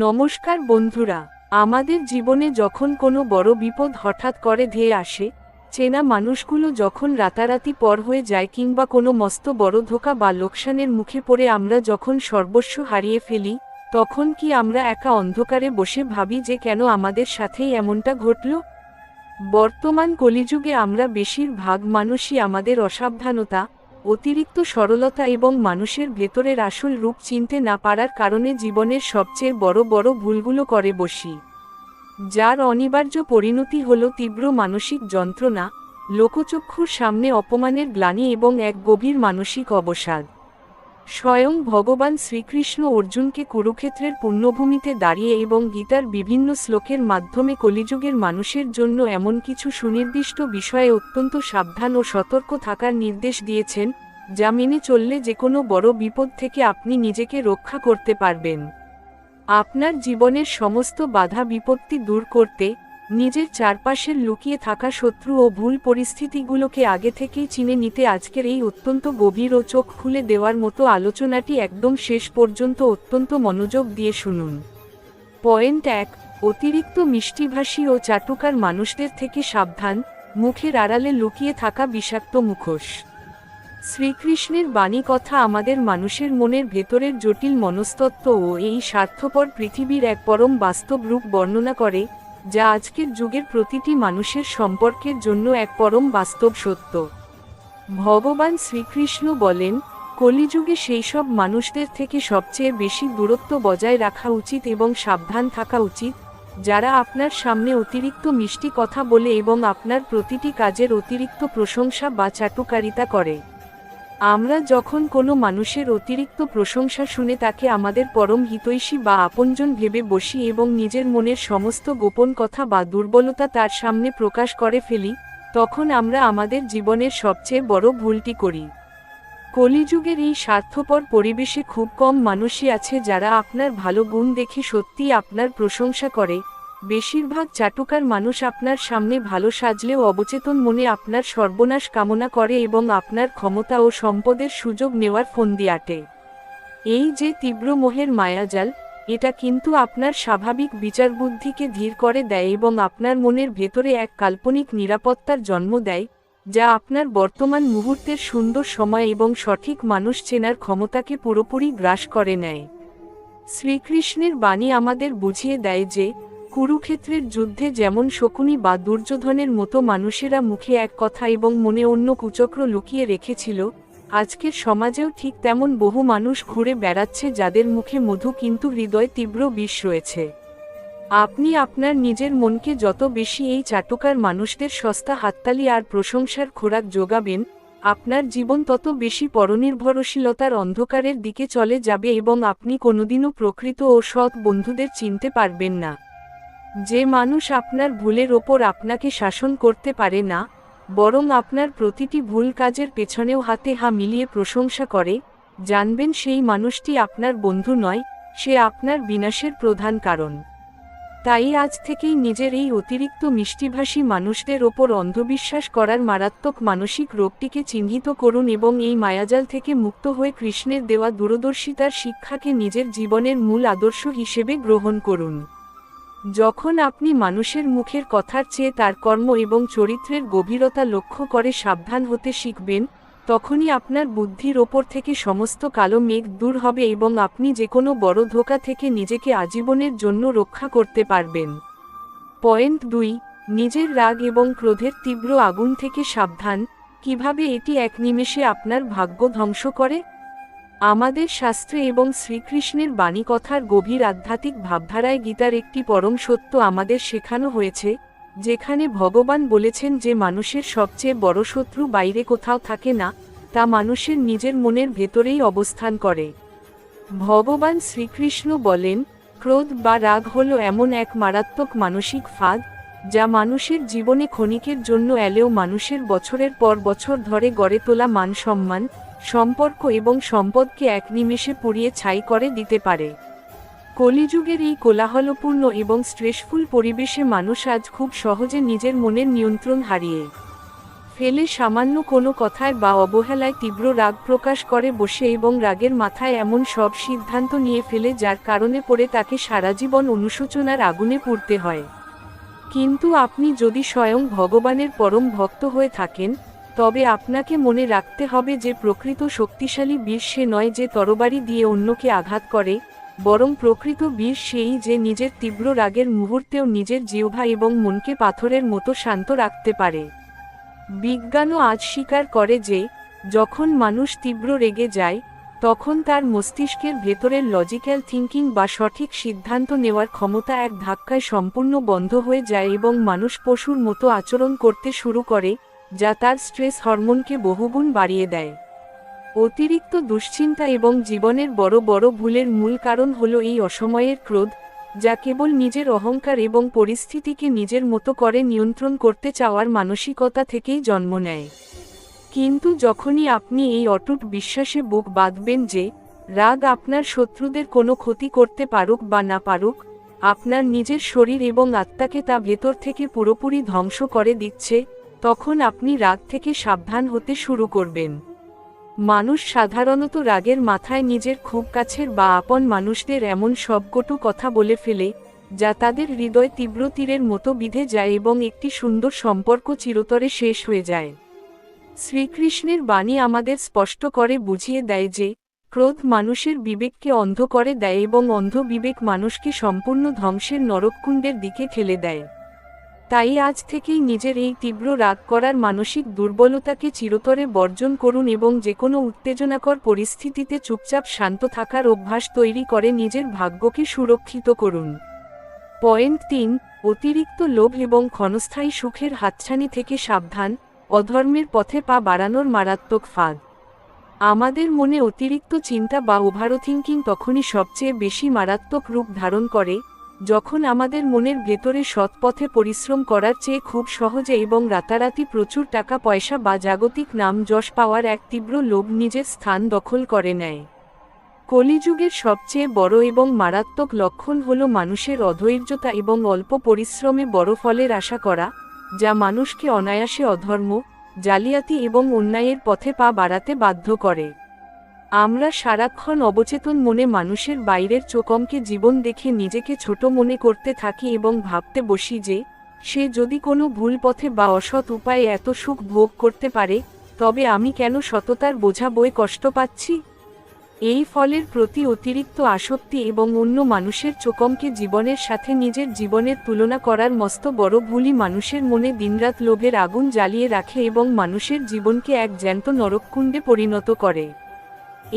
নমস্কার বন্ধুরা, আমাদের জীবনে যখন কোনো বড় বিপদ হঠাৎ করে ধেয়ে আসে, চেনা মানুষগুলো যখন রাতারাতি পর হয়ে যায় কিংবা কোনো মস্ত বড় ধোঁকা বা লোকসানের মুখে পড়ে আমরা যখন সর্বস্ব হারিয়ে ফেলি, তখন কি আমরা একা অন্ধকারে বসে ভাবি যে কেন আমাদের সাথেই এমনটা ঘটল? বর্তমান কলিযুগে আমরা বেশিরভাগ মানুষই আমাদের অসাবধানতা, অতিরিক্ত সরলতা এবং মানুষের ভেতরের আসল রূপ চিনতে না পারার কারণে জীবনের সবচেয়ে বড় বড় ভুলগুলো করে বসি, যার অনিবার্য পরিণতি হল তীব্র মানসিক যন্ত্রণা, লোকচক্ষুর সামনে অপমানের গ্লানি এবং এক গভীর মানসিক অবসাদ। স্বয়ং ভগবান শ্রীকৃষ্ণ অর্জুনকে কুরুক্ষেত্রের পুণ্যভূমিতে দাঁড়িয়ে এবং গীতার বিভিন্ন শ্লোকের মাধ্যমে কলিযুগের মানুষের জন্য এমন কিছু সুনির্দিষ্ট বিষয়ে অত্যন্ত সাবধান ও সতর্ক থাকার নির্দেশ দিয়েছেন, যা মেনে চললে যে কোনো বড় বিপদ থেকে আপনি নিজেকে রক্ষা করতে পারবেন। আপনার জীবনের সমস্ত বাধা বিপত্তি দূর করতে, নিজের চারপাশের লুকিয়ে থাকা শত্রু ও ভুল পরিস্থিতিগুলোকে আগে থেকেই চিনে নিতে আজকের এই অত্যন্ত গভীর ও চোখ খুলে দেওয়ার মতো আলোচনাটি একদম শেষ পর্যন্ত অত্যন্ত মনোযোগ দিয়ে শুনুন। পয়েন্ট 1, অতিরিক্ত মিষ্টিভাষী ও চাটুকার মানুষদের থেকে সাবধান, মুখের আড়ালে লুকিয়ে থাকা বিষাক্ত মুখোশ। শ্রীকৃষ্ণের বাণী কথা আমাদের মানুষের মনের ভেতরের জটিল মনস্তত্ত্ব ও এই স্বার্থপর পৃথিবীর এক পরম বাস্তব রূপ বর্ণনা করে, যা আজকের যুগের প্রতিটি মানুষের সম্পর্কের জন্য এক পরম বাস্তব সত্য। ভগবান শ্রীকৃষ্ণ বলেন, কলিযুগে সেই সব মানুষদের থেকে সবচেয়ে বেশি দূরত্ব বজায় রাখা উচিত এবং সাবধান থাকা উচিত, যারা আপনার সামনে অতিরিক্ত মিষ্টি কথা বলে এবং আপনার প্রতিটি কাজের অতিরিক্ত প্রশংসা বা চাটুকারিতা করে। আমরা যখন কোনো মানুষের অতিরিক্ত প্রশংসা শুনে তাকে আমাদের পরম হিতৈষী বা আপনজন ভেবে বসি এবং নিজের মনের সমস্ত গোপন কথা বা দুর্বলতা তার সামনে প্রকাশ করে ফেলি, তখন আমরা আমাদের জীবনের সবচেয়ে বড় ভুলটি করি। কলিযুগের এই স্বার্থপর পরিবেশে খুব কম মানুষই আছে যারা আপনার ভালো গুণ দেখে সত্যিই আপনার প্রশংসা করে। বেশিরভাগ চাটুকার মানুষ আপনার সামনে ভালো সাজলেও অবচেতন মনে আপনার সর্বনাশ কামনা করে এবং আপনার ক্ষমতা ও সম্পদের সুযোগ নেওয়ার ফন্দি আটে। এই যে তীব্র মোহের মায়াজাল, এটা কিন্তু আপনার স্বাভাবিক বিচারবুদ্ধিকে ধীর করে দেয় এবং আপনার মনের ভেতরে এক কাল্পনিক নিরাপত্তার জন্ম দেয়, যা আপনার বর্তমান মুহূর্তের সুন্দর সময় এবং সঠিক মানুষ চেনার ক্ষমতাকে পুরোপুরি গ্রাস করে নেয়। শ্রীকৃষ্ণের বাণী আমাদের বুঝিয়ে দেয় যে, কুরুক্ষেত্রের যুদ্ধে যেমন শকুনি বা দুর্যোধনের মতো মানুষেরা মুখে এক কথা এবং মনে অন্য কুচক্র লুকিয়ে রেখেছিল, আজকের সমাজেও ঠিক তেমন বহু মানুষ ঘুরে বেড়াচ্ছে যাদের মুখে মধু কিন্তু হৃদয়ে তীব্র বিষ রয়েছে। আপনি আপনার নিজের মনকে যত বেশি এই চাটুকার মানুষদের সস্তা হাততালি আর প্রশংসার খোরাক যোগাবেন, আপনার জীবন তত বেশি পরনির্ভরশীলতার অন্ধকারের দিকে চলে যাবে এবং আপনি কোনোদিনও প্রকৃত ও সৎ বন্ধুদের চিনতে পারবেন না। যে মানুষ আপনার ভুলের ওপর আপনাকে শাসন করতে পারে না, বরং আপনার প্রতিটি ভুল কাজের পেছনেও হাতে হাত মিলিয়ে প্রশংসা করে, জানবেন সেই মানুষটি আপনার বন্ধু নয়, সে আপনার বিনাশের প্রধান কারণ। তাই আজ থেকেই নিজের এই অতিরিক্ত মিষ্টিভাষী মানুষদের ওপর অন্ধবিশ্বাস করার মারাত্মক মানসিক রোগটিকে চিহ্নিত করুন এবং এই মায়াজাল থেকে মুক্ত হয়ে কৃষ্ণের দেওয়া দূরদর্শিতার শিক্ষাকে নিজের জীবনের মূল আদর্শ হিসেবে গ্রহণ করুন। যখন আপনি মানুষের মুখের কথার চেয়ে তার কর্ম এবং চরিত্রের গভীরতা লক্ষ্য করে সাবধান হতে শিখবেন, তখনই আপনার বুদ্ধির ওপর থেকে সমস্ত কালো মেঘ দূর হবে এবং আপনি যে কোনো বড় ধোঁকা থেকে নিজেকে আজীবনের জন্য রক্ষা করতে পারবেন। পয়েন্ট 2, নিজের রাগ এবং ক্রোধের তীব্র আগুন থেকে সাবধান, কিভাবে এটি এক নিমেষে আপনার ভাগ্য ধ্বংস করে। আমাদের শাস্ত্রে এবং শ্রীকৃষ্ণের বাণী কথার গভীর আধ্যাত্মিক ভাবধারায় গীতার একটি পরম সত্য আমাদের শেখানো হয়েছে, যেখানে ভগবান বলেছেন যে মানুষের সবচেয়ে বড় শত্রু বাইরে কোথাও থাকে না, তা মানুষের নিজের মনের ভেতরেই অবস্থান করে। ভগবান শ্রীকৃষ্ণ বলেন, ক্রোধ বা রাগ হল এমন এক মারাত্মক মানসিক ফাঁদ, যা মানুষের জীবনে ক্ষণিকের জন্য এলেও মানুষের বছরের পর বছর ধরে গড়ে তোলা মান সম্মান, সম্পর্ক এবং সম্পদকে এক নিমেষে পুড়িয়ে ছাই করে দিতে পারে। কলিযুগের এই কোলাহলপূর্ণ এবং স্ট্রেসফুল পরিবেশে মানুষ আজ খুব সহজে নিজের মনের নিয়ন্ত্রণ হারিয়ে ফেলে সামান্য কোনো কথায় বা অবহেলায় তীব্র রাগ প্রকাশ করে বসে এবং রাগের মাথায় এমন সব সিদ্ধান্ত নিয়ে ফেলে যার কারণে পড়ে তাকে সারা জীবন অনুশোচনার আগুনে পুড়তে হয়। কিন্তু আপনি যদি স্বয়ং ভগবানের পরম ভক্ত হয়ে থাকেন, তবে আপনাকে মনে রাখতে হবে যে প্রকৃত শক্তিশালী বীর সে নয় যে তরবারি দিয়ে অন্যকে আঘাত করে, বরং প্রকৃত বীর সেই যে নিজের তীব্র রাগের মুহূর্তেও নিজের জিহ্বা এবং মনকে পাথরের মতো শান্ত রাখতে পারে। বিজ্ঞানও আজ স্বীকার করে যে, যখন মানুষ তীব্র রেগে যায়, তখন তার মস্তিষ্কের ভেতরের লজিক্যাল থিঙ্কিং বা সঠিক সিদ্ধান্ত নেওয়ার ক্ষমতা এক ধাক্কায় সম্পূর্ণ বন্ধ হয়ে যায় এবং মানুষ পশুর মতো আচরণ করতে শুরু করে, যা তার স্ট্রেস হরমোনকে বহুগুণ বাড়িয়ে দেয়। অতিরিক্ত দুশ্চিন্তা এবং জীবনের বড় বড় ভুলের মূল কারণ হলো এই অসময়ের ক্রোধ, যা কেবল নিজের অহংকার এবং পরিস্থিতিকে নিজের মতো করে নিয়ন্ত্রণ করতে চাওয়ার মানসিকতা থেকেই জন্ম নেয়। কিন্তু যখনই আপনি এই অটুট বিশ্বাসে বুক বাঁধবেন যে, রাগ আপনার শত্রুদের কোনো ক্ষতি করতে পারুক বা না পারুক, আপনার নিজের শরীর এবং আত্মাকে তা ভেতর থেকে পুরোপুরি ধ্বংস করে দিচ্ছে, তখন আপনি রাগ থেকে সাবধান হতে শুরু করবেন। মানুষ সাধারণত রাগের মাথায় নিজের খুব কাছের বা আপন মানুষদের এমন সব কটু কথা বলে ফেলে, যা তাদের হৃদয় তীব্র তীরের মতো বিঁধে যায় এবং একটি সুন্দর সম্পর্ক চিরতরে শেষ হয়ে যায়। শ্রীকৃষ্ণের বাণী আমাদের স্পষ্ট করে বুঝিয়ে দেয় যে, ক্রোধ মানুষের বিবেককে অন্ধ করে দেয় এবং অন্ধ বিবেক মানুষকে সম্পূর্ণ ধ্বংসের নরককুণ্ডের দিকে ঠেলে দেয়। তাই আজ থেকেই নিজের এই তীব্র রাগ করার মানসিক দুর্বলতাকে চিরতরে বর্জন করুন এবং যেকোনো উত্তেজনাকর পরিস্থিতিতে চুপচাপ শান্ত থাকার অভ্যাস তৈরি করে নিজের ভাগ্যকে সুরক্ষিত করুন। পয়েন্ট 3, অতিরিক্ত লোভ এবং ক্ষণস্থায়ী সুখের হাতছানি থেকে সাবধান, অধর্মের পথে পা বাড়ানোর মারাত্মক ফাঁদ। আমাদের মনে অতিরিক্ত চিন্তা বা ওভারথিংকিং তখনই সবচেয়ে বেশি মারাত্মক রূপ ধারণ করে, যখন আমাদের মনের ভেতরে সৎ পথে পরিশ্রম করার চেয়ে খুব সহজে এবং রাতারাতি প্রচুর টাকা পয়সা বা জাগতিক নাম যশ পাওয়ার এক তীব্র লোভ নিজের স্থান দখল করে নেয়। কলিযুগের সবচেয়ে বড় এবং মারাত্মক লক্ষণ হল মানুষের অধৈর্যতা এবং অল্প পরিশ্রমে বড় ফলের আশা করা, যা মানুষকে অনায়াসে অধর্ম, জালিয়াতি এবং অন্যায়ের পথে পা বাড়াতে বাধ্য করে। আমরা সারাক্ষণ অবচেতন মনে মানুষের বাইরের চোখমকে জীবন দেখে নিজেকে ছোট মনে করতে থাকি এবং ভাবতে বসি যে, সে যদি কোনো ভুল পথে বা অসৎ উপায়ে এত সুখ ভোগ করতে পারে, তবে আমি কেন সততার বোঝা বয়ে কষ্ট পাচ্ছি? এই ফলের প্রতি অতিরিক্ত আসক্তি এবং অন্য মানুষের চোখমকে জীবনের সাথে নিজের জীবনের তুলনা করার মস্ত বড় ভুলই মানুষের মনে দিনরাত লোভের আগুন জ্বালিয়ে রাখে এবং মানুষের জীবনকে এক জ্যান্ত নরককুণ্ডে পরিণত করে।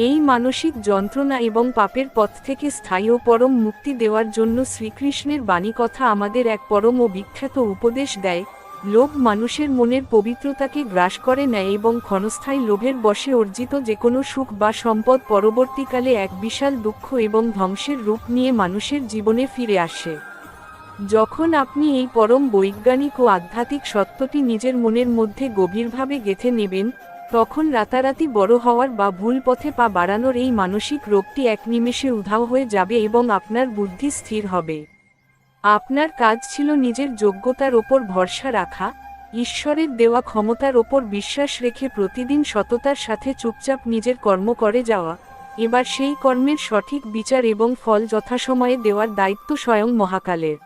এই মানসিক যন্ত্রণা এবং পাপের পথ থেকে স্থায়ী ও পরম মুক্তি দেওয়ার জন্য শ্রীকৃষ্ণের বাণী কথা আমাদের এক পরম ও বিখ্যাত উপদেশ দেয়। লোভ মানুষের মনের পবিত্রতাকে গ্রাস করে নেয় এবং ক্ষণস্থায়ী লোভের বশে অর্জিত যেকোনো সুখ বা সম্পদ পরবর্তীকালে এক বিশাল দুঃখ এবং ধ্বংসের রূপ নিয়ে মানুষের জীবনে ফিরে আসে। যখন আপনি এই পরম বৈজ্ঞানিক ও আধ্যাত্মিক সত্যটি নিজের মনের মধ্যে গভীরভাবে গেঁথে নেবেন, তখন রাতারাতি বড় হওয়ার বা ভুল পথে পা বাড়ানোর এই মানসিক রোগটি এক নিমেষে উধাও হয়ে যাবে এবং আপনার বুদ্ধি স্থির হবে। আপনার কাজ ছিল নিজের যোগ্যতার ওপর ভরসা রাখা, ঈশ্বরের দেওয়া ক্ষমতার ওপর বিশ্বাস রেখে প্রতিদিন সততার সাথে চুপচাপ নিজের কর্ম করে যাওয়া। এবার সেই কর্মের সঠিক বিচার এবং ফল যথাসময়ে দেওয়ার দায়িত্ব স্বয়ং মহাকালের।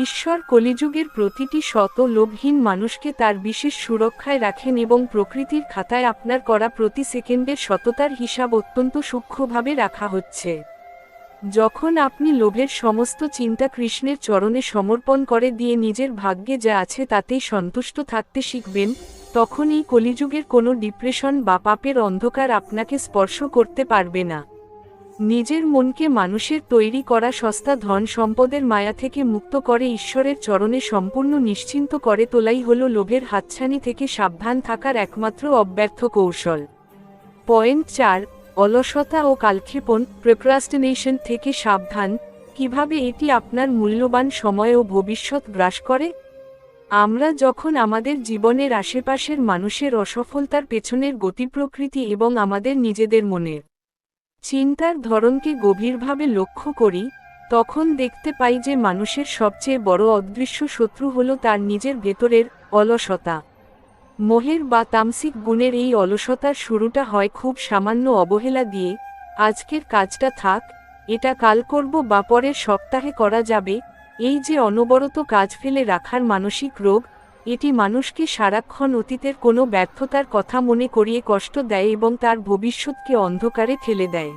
ঈশ্বর কলিযুগের প্রতিটি শত লোভহীন মানুষকে তার বিশেষ সুরক্ষায় রাখেন এবং প্রকৃতির খাতায় আপনার করা প্রতি সেকেন্ডের সততার হিসাব অত্যন্ত সূক্ষ্মভাবে রাখা হচ্ছে। যখন আপনি লোভের সমস্ত চিন্তা কৃষ্ণের চরণে সমর্পণ করে দিয়ে নিজের ভাগ্যে যা আছে তাতেই সন্তুষ্ট থাকতে শিখবেন, তখন এই কলিযুগের কোনো ডিপ্রেশন বা পাপের অন্ধকার আপনাকে স্পর্শ করতে পারবে না। নিজের মনকে মানুষের তৈরি করা সস্তা ধন সম্পদের মায়া থেকে মুক্ত করে ঈশ্বরের চরণে সম্পূর্ণ নিশ্চিন্ত করে তোলাই হল লোভের হাতছানি থেকে সাবধান থাকার একমাত্র অব্যর্থ কৌশল। পয়েন্ট 4, অলসতা ও কালক্ষেপণ, প্রোক্রাস্টিনেশন থেকে সাবধান। কিভাবে এটি আপনার মূল্যবান সময় ও ভবিষ্যৎ গ্রাস করে? আমরা যখন আমাদের জীবনের আশেপাশের মানুষের অসফলতার পেছনের গতিপ্রকৃতি এবং আমাদের নিজেদের মনের চিন্তার ধরনকে গভীরভাবে লক্ষ্য করি, তখন দেখতে পাই যে মানুষের সবচেয়ে বড় অদৃশ্য শত্রু হল তার নিজের ভেতরের অলসতা। মোহের বা তামসিক গুণের এই অলসতার শুরুটা হয় খুব সামান্য অবহেলা দিয়ে, আজকের কাজটা থাক, এটা কাল করব বা পরের সপ্তাহে করা যাবে, এই যে অনবরত কাজ ফেলে রাখার মানসিক রোগ, এটি মানুষকে সারাক্ষণ অতীতের কোনো ব্যর্থতার কথা মনে করিয়ে কষ্ট দেয় এবং তার ভবিষ্যৎকে অন্ধকারে ঠেলে দেয়।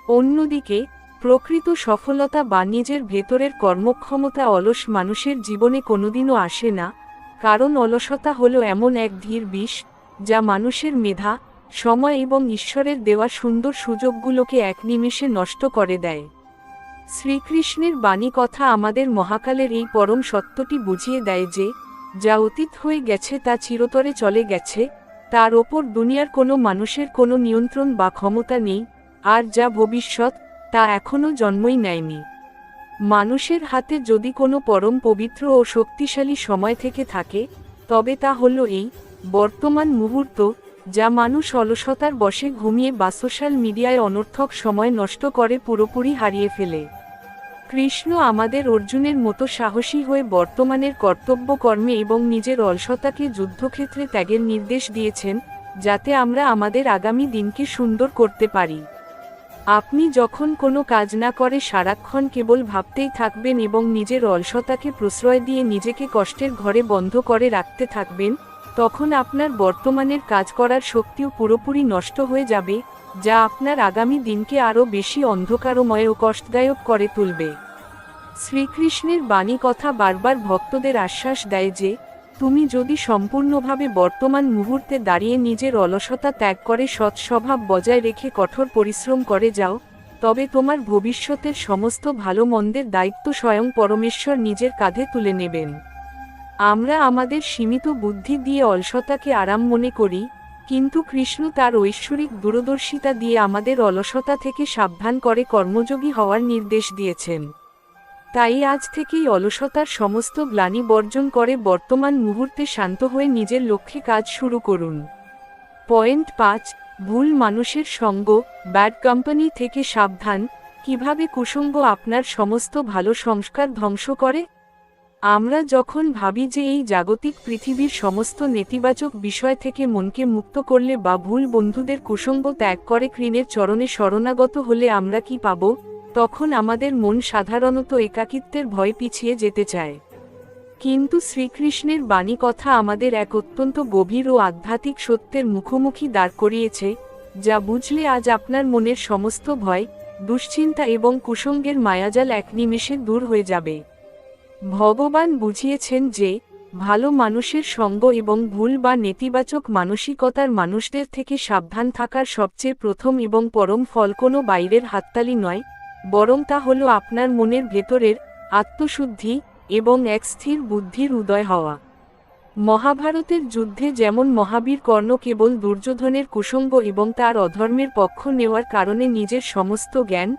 অন্যদিকে প্রকৃত সফলতা বা নিজের ভেতরের কর্মক্ষমতা অলস মানুষের জীবনে কোনোদিনও আসে না, কারণ অলসতা হলো এমন এক ধীর বিষ, যা মানুষের মেধা, সময় এবং ঈশ্বরের দেওয়া সুন্দর সুযোগগুলোকে এক নিমেষে নষ্ট করে দেয়। শ্রীকৃষ্ণের বাণী কথা আমাদের মহাকালের এই পরম সত্যটি বুঝিয়ে দেয় যে, যা অতীত হয়ে গেছে তা চিরতরে চলে গেছে, তার ওপর দুনিয়ার কোনো মানুষের কোনো নিয়ন্ত্রণ বা ক্ষমতা নেই, আর যা ভবিষ্যৎ, তা এখনও জন্মই নেয়নি। মানুষের হাতে যদি কোনো পরম পবিত্র ও শক্তিশালী সময় থেকে থাকে, তবে তা হলো এই বর্তমান মুহূর্ত, যা মানুষ অলসতার বশে ঘুমিয়ে বা সোশ্যাল মিডিয়ায় অনর্থক সময় নষ্ট করে পুরোপুরি হারিয়ে ফেলে। কৃষ্ণ আমাদের অর্জুনের মতো সাহসী হয়ে বর্তমানের কর্তব্য কর্মে এবং নিজের অলসতাকে যুদ্ধক্ষেত্রে ত্যাগের নির্দেশ দিয়েছেন, যাতে আমরা আমাদের আগামী দিনকে সুন্দর করতে পারি। আপনি যখন কোনো কাজ না করে সারাক্ষণ কেবল ভাবতেই থাকবেন এবং নিজের অলসতাকে প্রশ্রয় দিয়ে নিজেকে কষ্টের ঘরে বন্ধ করে রাখতে থাকবেন, তখন আপনার বর্তমানের কাজ করার শক্তিও পুরোপুরি নষ্ট হয়ে যাবে, যা আপনার আগামী দিনকে আরও বেশি অন্ধকারময় ও কষ্টদায়ক করে তুলবে। শ্রীকৃষ্ণের বাণী কথা বারবার ভক্তদের আশ্বাস দেয় যে, তুমি যদি সম্পূর্ণভাবে বর্তমান মুহূর্তে দাঁড়িয়ে নিজের অলসতা ত্যাগ করে সৎ স্বভাব বজায় রেখে কঠোর পরিশ্রম করে যাও, তবে তোমার ভবিষ্যতের সমস্ত ভালো মন্দের দায়িত্ব স্বয়ং পরমেশ্বর নিজের কাঁধে তুলে নেবেন। আমরা আমাদের সীমিত বুদ্ধি দিয়ে অলসতাকে আরাম মনে করি, কিন্তু কৃষ্ণ তার ঐশ্বরিক দূরদর্শিতা দিয়ে আমাদের অলসতা থেকে সাবধান করে কর্মযোগী হওয়ার নির্দেশ দিয়েছেন। তাই আজ থেকেই অলসতার সমস্ত গ্লানি বর্জন করে বর্তমান মুহূর্তে শান্ত হয়ে নিজের লক্ষ্যে কাজ শুরু করুন। পয়েন্ট 5, ভুল মানুষের সঙ্গ, ব্যাড কোম্পানি থেকে সাবধান। কিভাবে কুসঙ্গ আপনার সমস্ত ভালো সংস্কার ধ্বংস করে? আমরা যখন ভাবি যে এই জাগতিক পৃথিবীর সমস্ত নেতিবাচক বিষয় থেকে মনকে মুক্ত করলে বা ভুল বন্ধুদের কুসঙ্গ ত্যাগ করে কৃষ্ণের চরণে শরণাগত হলে আমরা কি পাব, তখন আমাদের মন সাধারণত একাকিত্বের ভয় পিছিয়ে যেতে চায়। কিন্তু শ্রীকৃষ্ণের বাণী কথা আমাদের এক অত্যন্ত গভীর ও আধ্যাত্মিক সত্যের মুখোমুখি দাঁড় করিয়েছে, যা বুঝলে আজ আপনার মনের সমস্ত ভয়, দুশ্চিন্তা এবং কুসঙ্গের মায়াজাল এক নিমেষে দূর হয়ে যাবে। ভগবান বুঝিয়েছেন যে, ভালো মানুষের সঙ্গ এবং ভুল বা নেতিবাচক মানসিকতার মানুষদের থেকে সাবধান থাকার সবচেয়ে প্রথম এবং পরম ফল কোনো বাইরের হাততালি নয়, বরং তা হলো আপনার মনের ভেতরের আত্মশুদ্ধি এবং এক স্থির বুদ্ধির উদয় হওয়া। মহাভারতের যুদ্ধে যেমন মহাবীর কর্ণ কেবল দুর্যোধনের কুসঙ্গ এবং তার অধর্মের পক্ষ নেওয়ার কারণে নিজের সমস্ত জ্ঞান,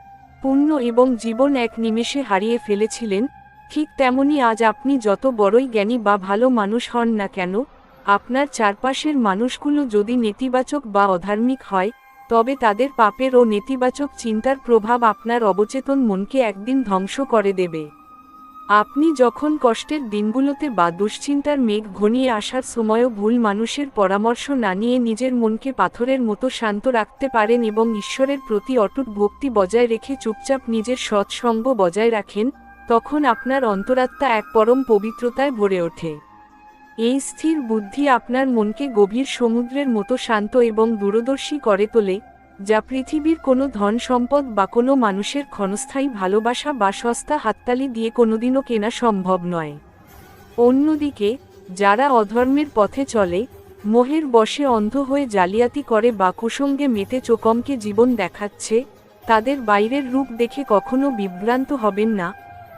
পুণ্য এবং জীবন এক নিমেষে হারিয়ে ফেলেছিলেন, ঠিক তেমনি আজ আপনি যত বড়ই জ্ঞানী বা ভালো মানুষ হন না কেন, আপনার চারপাশের মানুষগুলো যদি নেতিবাচক বা অধার্মিক হয়, তবে তাদের পাপের ও নেতিবাচক চিন্তার প্রভাব আপনার অবচেতন মনকে একদিন ধ্বংস করে দেবে। আপনি যখন কষ্টের দিনগুলোতে বা দুশ্চিন্তার মেঘ ঘনিয়ে আসার সময়ও ভুল মানুষের পরামর্শ না নিয়ে নিজের মনকে পাথরের মতো শান্ত রাখতে পারেন এবং ঈশ্বরের প্রতি অটুট ভক্তি বজায় রেখে চুপচাপ নিজের সৎসঙ্গ বজায় রাখেন, তখন আপনার অন্তরাত্মা এক পরম পবিত্রতায় ভরে ওঠে। এই স্থির বুদ্ধি আপনার মনকে গভীর সমুদ্রের মতো শান্ত এবং দূরদর্শী করে তোলে, যা পৃথিবীর কোনো ধন সম্পদ বা কোনো মানুষের ক্ষণস্থায়ী ভালোবাসা বা সস্তা হাততালি দিয়ে কোনোদিনও কেনা সম্ভব নয়। অন্যদিকে যারা অধর্মের পথে চলে, মোহের বশে অন্ধ হয়ে জালিয়াতি করে বা কুসঙ্গে মেতে চোখমকে জীবন দেখাচ্ছে, তাদের বাইরের রূপ দেখে কখনো বিভ্রান্ত হবেন না,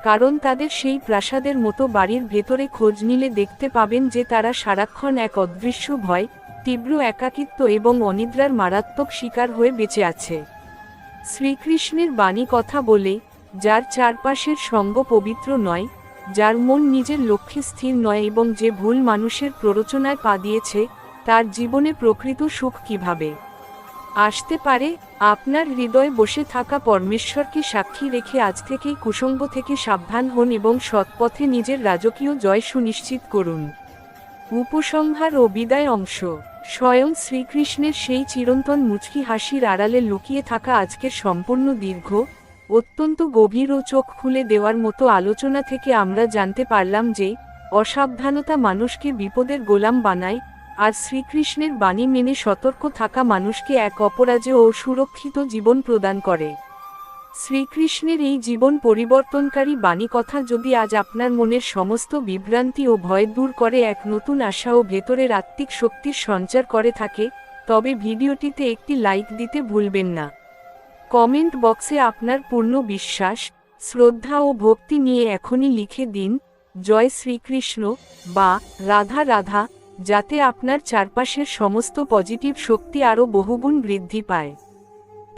কারণ তাদের সেই প্রাসাদের মতো বাড়ির ভেতরে খোঁজ নিলে দেখতে পাবেন যে তারা সারাক্ষণ এক অদৃশ্য ভয়, তীব্র একাকিত্ব এবং অনিদ্রার মারাত্মক শিকার হয়ে বেঁচে আছে। শ্রীকৃষ্ণের বাণী কথা বলে, যার চারপাশের সঙ্গ পবিত্র নয়, যার মন নিজের লক্ষ্যে স্থির নয় এবং যে ভুল মানুষের প্ররোচনায় পা দিয়েছে, তার জীবনে প্রকৃত সুখ কিভাবে আসতে পারে? আপনার হৃদয়ে বসে থাকা পরমেশ্বরকে সাক্ষী রেখে আজ থেকেই কুসঙ্গ থেকে সাবধান হন এবং সৎপথে নিজের রাজকীয় জয় সুনিশ্চিত করুন। উপসংহার ও বিদায় অংশ। স্বয়ং শ্রীকৃষ্ণের সেই চিরন্তন মুচকি হাসির আড়ালে লুকিয়ে থাকা আজকের সম্পূর্ণ দীর্ঘ, অত্যন্ত গভীর ও চোখ খুলে দেওয়ার মতো আলোচনা থেকে আমরা জানতে পারলাম যে অসাবধানতা মানুষকে বিপদের গোলাম বানায়, আর শ্রীকৃষ্ণের বাণী মেনে সতর্ক থাকা মানুষকে এক অপরাজেয় ও সুরক্ষিত জীবন প্রদান করে। শ্রীকৃষ্ণের এই জীবন পরিবর্তনকারী বাণী কথা যদি আজ আপনার মনের সমস্ত বিভ্রান্তি ও ভয় দূর করে এক নতুন আশা ও ভেতরের আত্মিক শক্তির সঞ্চার করে থাকে, তবে ভিডিওটিতে একটি লাইক দিতে ভুলবেন না। কমেন্ট বক্সে আপনার পূর্ণ বিশ্বাস, শ্রদ্ধা ও ভক্তি নিয়ে এখনই লিখে দিন জয় শ্রীকৃষ্ণ বা রাধা রাধা, যাতে আপনার চারপাশের সমস্ত পজিটিভ শক্তি আরও বহুগুণ বৃদ্ধি পায়।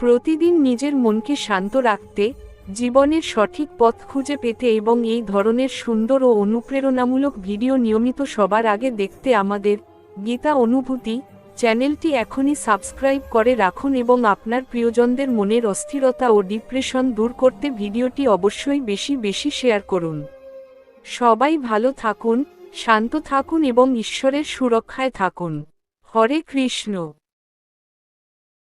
প্রতিদিন নিজের মনকে শান্ত রাখতে, জীবনের সঠিক পথ খুঁজে পেতে এবং এই ধরনের সুন্দর ও অনুপ্রেরণামূলক ভিডিও নিয়মিত সবার আগে দেখতে আমাদের গীতা অনুভূতি চ্যানেলটি এখনই সাবস্ক্রাইব করে রাখুন এবং আপনার প্রিয়জনদের মনের অস্থিরতা ও ডিপ্রেশন দূর করতে ভিডিওটি অবশ্যই বেশি বেশি শেয়ার করুন। সবাই ভালো থাকুন, শান্ত থাকুন এবং ঈশ্বরের সুরক্ষায় থাকুন। হরে কৃষ্ণ।